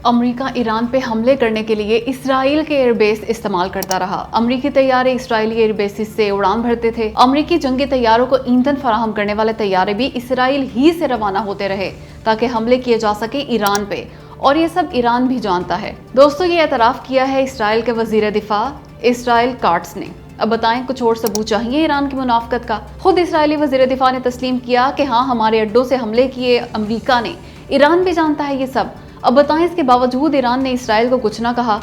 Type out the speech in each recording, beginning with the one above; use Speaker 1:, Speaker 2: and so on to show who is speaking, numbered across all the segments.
Speaker 1: امریکہ ایران پہ حملے کرنے کے لیے اسرائیل کے ایئر بیس استعمال کرتا رہا۔ امریکی طیارے اسرائیلی ایئر بیسز سے اڑان بھرتے تھے۔ امریکی جنگی طیاروں کو ایندھن فراہم کرنے والے طیارے بھی اسرائیل ہی سے روانہ ہوتے رہے تاکہ حملے کیے جا سکے ایران پہ، اور یہ سب ایران بھی جانتا ہے۔ دوستو، یہ اعتراف کیا ہے اسرائیل کے وزیر دفاع اسرائیل کاٹز نے۔ اب بتائیں کچھ اور ثبوت چاہیے ایران کی منافقت کا؟ خود اسرائیلی وزیر دفاع نے تسلیم کیا کہ ہاں، ہمارے اڈوں سے حملے کیے امریکہ نے، ایران بھی جانتا ہے یہ سب۔ اب بتائیں اس کے باوجود ایران نے اسرائیل کو کچھ نہ کہا،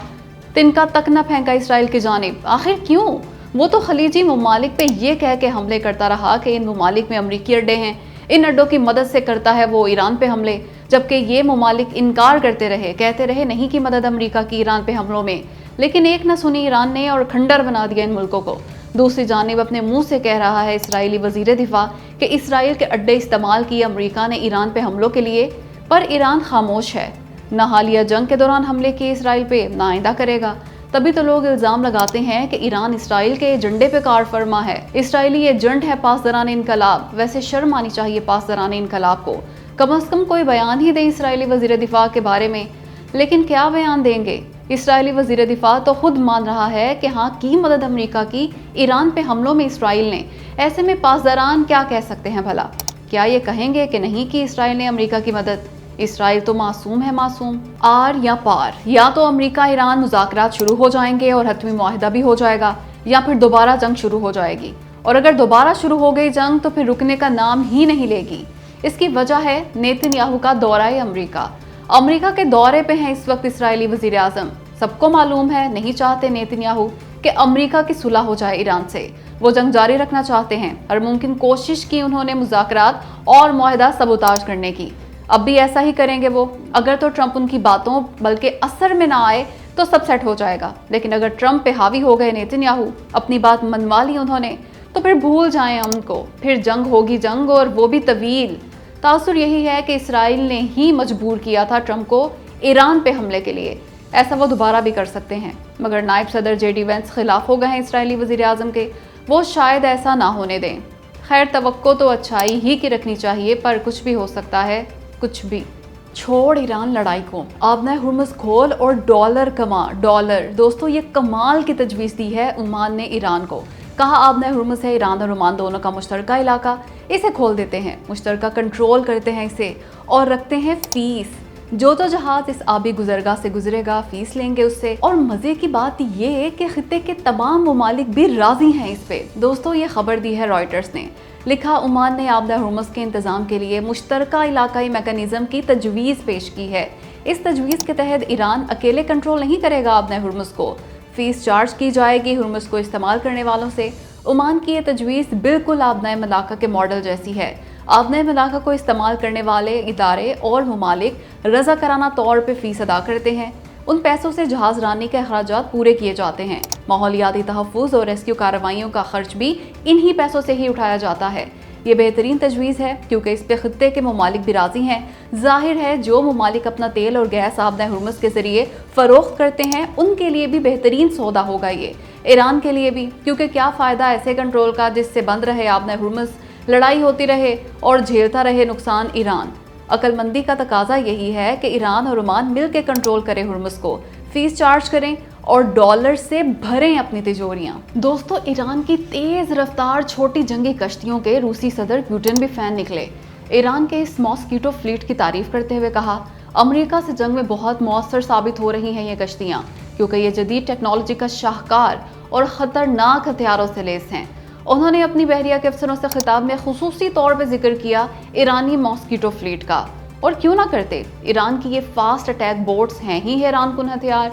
Speaker 1: تنکا تک نہ پھینکا اسرائیل کی جانب۔ آخر کیوں؟ وہ تو خلیجی ممالک پہ یہ کہہ کے حملے کرتا رہا کہ ان ممالک میں امریکی اڈے ہیں، ان اڈوں کی مدد سے کرتا ہے وہ ایران پہ حملے، جبکہ یہ ممالک انکار کرتے رہے، کہتے رہے نہیں کی مدد امریکہ کی ایران پہ حملوں میں۔ لیکن ایک نہ سنی ایران نے اور کھنڈر بنا دیا ان ملکوں کو۔ دوسری جانب اپنے منہ سے کہہ رہا ہے اسرائیلی وزیر دفاع کہ اسرائیل کے اڈے استعمال کیے امریکہ نے ایران پہ حملوں کے لیے، پر ایران خاموش ہے۔ نہ حالیہ جنگ کے دوران حملے کیے اسرائیل پہ، نہ آئندہ کرے گا۔ تبھی تو لوگ الزام لگاتے ہیں کہ ایران اسرائیل کے ایجنڈے پہ کار فرما ہے، اسرائیلی ایجنٹ ہے پاسداران انقلاب۔ ویسے شرم آنی چاہیے پاسداران انقلاب کو، کم از کم کوئی بیان ہی دیں اسرائیلی وزیر دفاع کے بارے میں۔ لیکن کیا بیان دیں گے؟ اسرائیلی وزیر دفاع تو خود مان رہا ہے کہ ہاں کی مدد امریکہ کی ایران پہ حملوں میں اسرائیل نے۔ ایسے میں پاسداران کیا کہہ سکتے ہیں بھلا؟ کیا یہ کہیں گے کہ نہیں کی اسرائیل نے امریکہ کی مدد؟ اسرائیل تو معصوم ہے، معصوم۔ آر یا پار، یا تو امریکہ ایران مذاکرات شروع ہو جائیں گے اور حتمی معاہدہ بھی ہو جائے گا، یا پھر دوبارہ جنگ شروع ہو جائے گی۔ اور اگر دوبارہ شروع ہو گئی جنگ تو پھر رکنے کا نام ہی نہیں لے گی۔ اس کی وجہ ہے نیتن یاہو کا دورہ امریکہ۔ امریکہ کے دورے پہ ہیں اس وقت اسرائیلی وزیر اعظم۔ سب کو معلوم ہے نہیں چاہتے نیتن یاہو کہ امریکہ کی صلح ہو جائے ایران سے، وہ جنگ جاری رکھنا چاہتے ہیں۔ ہر ممکن کوشش کی انہوں نے مذاکرات اور معاہدہ سبوتاژ کرنے کی۔ اب بھی ایسا ہی کریں گے وہ۔ اگر تو ٹرمپ ان کی باتوں بلکہ اثر میں نہ آئے تو سب سیٹ ہو جائے گا، لیکن اگر ٹرمپ پہ حاوی ہو گئے نیتن یاہو، اپنی بات منوا لی انہوں نے، تو پھر بھول جائیں ان کو، پھر جنگ ہوگی، جنگ اور وہ بھی طویل۔ تاثر یہی ہے کہ اسرائیل نے ہی مجبور کیا تھا ٹرمپ کو ایران پہ حملے کے لیے۔ ایسا وہ دوبارہ بھی کر سکتے ہیں، مگر نائب صدر جے ڈی وینس خلاف ہو گئے ہیں اسرائیلی وزیر اعظم کے، وہ شاید ایسا نہ ہونے دیں۔ خیر، توقع تو اچھائی ہی کی رکھنی چاہیے، پر کچھ بھی ہو سکتا ہے، کچھ بھی۔ چھوڑ ایران لڑائی کو، آبنہ ہرمز کھول اور ڈالر کما۔ ڈالر، دوستو، یہ کمال کی تجویز دی ہے عمان نے ایران کو۔ کہا آبنہ ہرمز ہے ایران اور عمان دونوں کا مشترکہ علاقہ، اسے کھول دیتے ہیں، مشترکہ کنٹرول کرتے ہیں اسے، اور رکھتے ہیں فیس۔ جو تو جہاز اس آبی گزرگاہ سے گزرے گا فیس لیں گے اس سے۔ اور مزے کی بات یہ کہ خطے کے تمام ممالک بھی راضی ہیں اس پہ۔ دوستو، یہ خبر دی ہے رائٹرز نے۔ لکھا، عمان نے آبنہ ہرمز کے انتظام کے لیے مشترکہ علاقائی میکانزم کی تجویز پیش کی ہے۔ اس تجویز کے تحت ایران اکیلے کنٹرول نہیں کرے گا آبنہ ہرمز کو، فیس چارج کی جائے گی ہرمز کو استعمال کرنے والوں سے۔ عمان کی یہ تجویز بالکل آبنہ ملاقہ کے ماڈل جیسی ہے۔ آبنہ ملاقہ کو استعمال کرنے والے ادارے اور ممالک رضاکارانہ طور پہ فیس ادا کرتے ہیں۔ ان پیسوں سے جہاز رانی کے اخراجات پورے کیے جاتے ہیں۔ ماحولیاتی تحفظ اور ریسکیو کارروائیوں کا خرچ بھی انہی پیسوں سے ہی اٹھایا جاتا ہے۔ یہ بہترین تجویز ہے کیونکہ اس پہ خطے کے ممالک بھی راضی ہیں۔ ظاہر ہے جو ممالک اپنا تیل اور گیس آبنہ ہرمز کے ذریعے فروخت کرتے ہیں ان کے لیے بھی بہترین سودا ہوگا یہ، ایران کے لیے بھی، کیونکہ کیا فائدہ ایسے کنٹرول کا جس سے بند رہے آبنہ ہرمز، لڑائی ہوتی رہے اور جھیلتا رہے نقصان ایران۔ عقل مندی کا تقاضا یہی ہے کہ ایران اور عمان مل کے کنٹرول کریں ہرمز کو، فیس چارج کریں اور ڈالر سے بھریں اپنی تجوریاں۔ دوستو، ایران کی تیز رفتار چھوٹی جنگی کشتیوں کے روسی صدر پوٹن بھی فین نکلے۔ ایران کے اس ماسکیٹو فلیٹ کی تعریف کرتے ہوئے کہا، امریکہ سے جنگ میں بہت مؤثر ثابت ہو رہی ہیں یہ کشتیاں، کیونکہ یہ جدید ٹیکنالوجی کا شاہکار اور خطرناک ہتھیاروں سے لیس ہیں۔ انہوں نے اپنی بحریہ کے افسروں سے خطاب میں خصوصی طور پہ ذکر کیا ایرانی ماسکیٹو فلیٹ کا۔ اور کیوں نہ کرتے، ایران کی یہ فاسٹ اٹیک بوٹس ہیں ہی حیران کن ہتھیار۔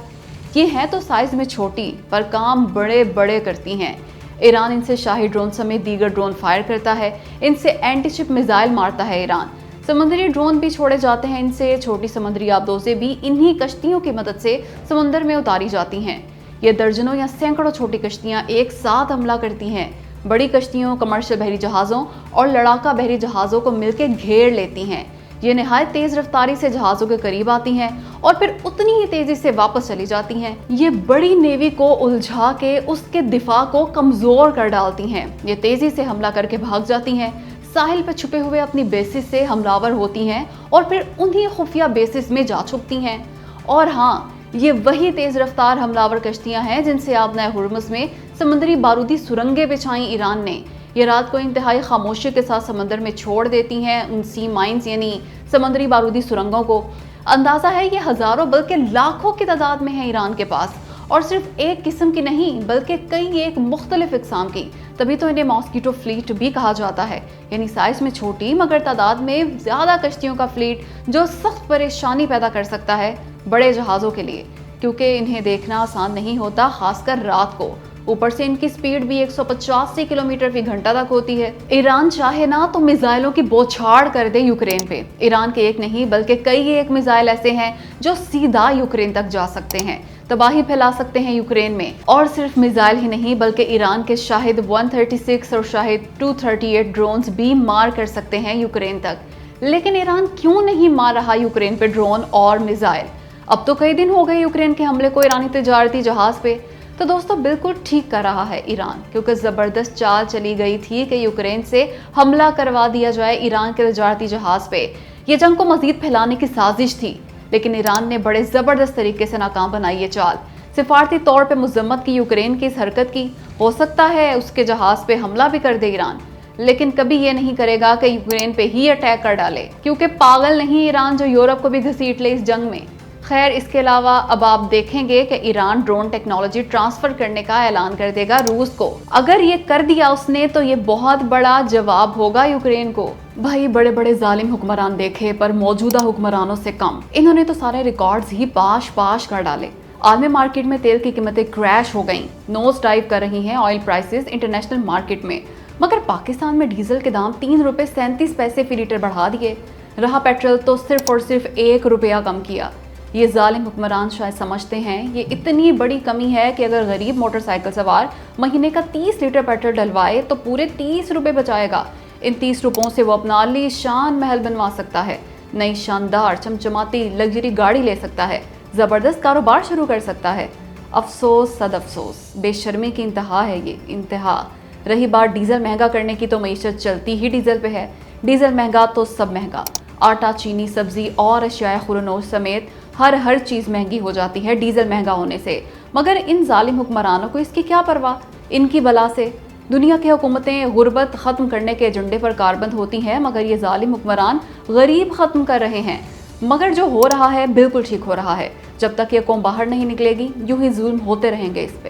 Speaker 1: یہ ہیں تو سائز میں چھوٹی پر کام بڑے بڑے کرتی ہیں۔ ایران ان سے شاہی ڈرون سمیت دیگر ڈرون فائر کرتا ہے، ان سے اینٹی شپ میزائل مارتا ہے ایران۔ سمندری ڈرون بھی چھوڑے جاتے ہیں ان سے، چھوٹی سمندری آبدوزیں بھی انہی کشتیوں کی مدد سے سمندر میں اتاری جاتی ہیں۔ یہ درجنوں یا سینکڑوں چھوٹی کشتیاں ایک ساتھ حملہ کرتی ہیں، بڑی کشتیوں، کمرشل بحری جہازوں اور لڑاکا بحری جہازوں کو مل کے گھیر لیتی ہیں۔ یہ نہایت تیز رفتاری سے جہازوں کے قریب آتی ہیں اور پھر اتنی ہی تیزی سے واپس چلی جاتی ہیں۔ یہ بڑی نیوی کو الجھا کے اس کے دفاع کو کمزور کر ڈالتی ہیں۔ یہ تیزی سے حملہ کر کے بھاگ جاتی ہیں، ساحل پہ چھپے ہوئے اپنی بیسز سے حملہ آور ہوتی ہیں اور پھر انہی خفیہ بیسز میں جا چھپتی ہیں اور ہاں، یہ وہی تیز رفتار حملہ کشتیاں ہیں جن سے آبنائے ہرمز میں سمندری بارودی سرنگیں بچھائیں ایران نے۔ یہ رات کو انتہائی خاموشی کے ساتھ سمندر میں چھوڑ دیتی ہیں ان سی مائنز یعنی سمندری بارودی سرنگوں کو۔ اندازہ ہے یہ ہزاروں بلکہ لاکھوں کی تعداد میں ہے ایران کے پاس، اور صرف ایک قسم کی نہیں بلکہ کئی ایک مختلف اقسام کی۔ تبھی تو انہیں ماسکیٹو فلیٹ بھی کہا جاتا ہے، یعنی سائز میں چھوٹی مگر تعداد میں زیادہ کشتیوں کا فلیٹ جو سخت پریشانی پیدا کر سکتا ہے بڑے جہازوں کے لیے، کیونکہ انہیں دیکھنا آسان نہیں ہوتا، خاص کر رات کو۔ اوپر سے ان کی سپیڈ بھی 185 کلومیٹر فی گھنٹہ تک ہوتی ہے۔ ایران چاہے نہ تو میزائلوں کی بوچھاڑ کر دے یوکرین پہ۔ ایران کے ایک نہیں بلکہ کئی ایک میزائل ایسے ہیں جو سیدھا یوکرین تک جا سکتے ہیں، تباہی پھیلا سکتے ہیں یوکرین میں۔ اور صرف میزائل ہی نہیں بلکہ ایران کے شاہد 136 اور شاہد 238 ڈرونز بھی مار کر سکتے ہیں یوکرین تک۔ لیکن ایران کیوں نہیں مار رہا یوکرین پہ ڈرون اور میزائل؟ اب تو کئی دن ہو گئے یوکرین کے حملے کو ایرانی تجارتی جہاز پہ۔ تو دوستو بالکل ٹھیک کر رہا ہے ایران، کیونکہ زبردست چال چلی گئی تھی کہ یوکرین سے حملہ کروا دیا جائے ایران کے تجارتی جہاز پہ۔ یہ جنگ کو مزید پھیلانے کی سازش تھی، لیکن ایران نے بڑے زبردست طریقے سے ناکام بنائی یہ چال۔ سفارتی طور پہ مذمت کی یوکرین کی اس حرکت کی، ہو سکتا ہے اس کے جہاز پہ حملہ بھی کر دے ایران، لیکن کبھی یہ نہیں کرے گا کہ یوکرین پہ ہی اٹیک کر ڈالے، کیونکہ پاگل نہیں ایران جو یورپ کو بھی گھسیٹ لے اس جنگ میں۔ خیر، اس کے علاوہ اب آپ دیکھیں گے کہ ایران ڈرون ٹیکنالوجی ٹرانسفر کرنے کا اعلان کر دے گا روس کو۔ اگر یہ کر دیا اس نے تو یہ بہت بڑا جواب ہوگا یوکرین کو۔ بھائی، بڑے بڑے ظالم حکمران دیکھے پر موجودہ حکمرانوں سے کم، انہوں نے تو سارے ریکارڈز ہی پاش کر ڈالے۔ عالمی مارکیٹ میں تیل کی قیمتیں کریش ہو گئیں، نوز ڈائیو کر رہی ہیں آئل پرائسز انٹرنیشنل مارکیٹ میں، مگر پاکستان میں ڈیزل کے دام 3 روپے 37 پیسے فی لیٹر بڑھا دیے، رہا پیٹرول تو صرف اور صرف 1 روپیہ کم کیا۔ یہ ظالم حکمران شاید سمجھتے ہیں یہ اتنی بڑی کمی ہے کہ اگر غریب موٹر سائیکل سوار مہینے کا 30 لیٹر پیٹرول ڈلوائے تو پورے 30 روپے بچائے گا۔ ان 30 روپوں سے وہ اپنا عالی شان محل بنوا سکتا ہے، نئی شاندار چمچماتی لگژری گاڑی لے سکتا ہے، زبردست کاروبار شروع کر سکتا ہے۔ افسوس صد افسوس، بے شرمی کی انتہا ہے یہ، انتہا۔ رہی بات ڈیزل مہنگا کرنے کی تو معیشت چلتی ہی ڈیزل پہ ہے۔ ڈیزل مہنگا تو سب مہنگا، آٹا، چینی، سبزی اور اشیاء خوردنوش سمیت ہر چیز مہنگی ہو جاتی ہے ڈیزل مہنگا ہونے سے۔ مگر ان ظالم حکمرانوں کو اس کی کیا پرواہ؟ ان کی بلا سے دنیا کی حکومتیں غربت ختم کرنے کے ایجنڈے پر کاربند ہوتی ہیں، مگر یہ ظالم حکمران غریب ختم کر رہے ہیں۔ مگر جو ہو رہا ہے بالکل ٹھیک ہو رہا ہے۔ جب تک یہ قوم باہر نہیں نکلے گی یوں ہی ظلم ہوتے رہیں گے اس پہ۔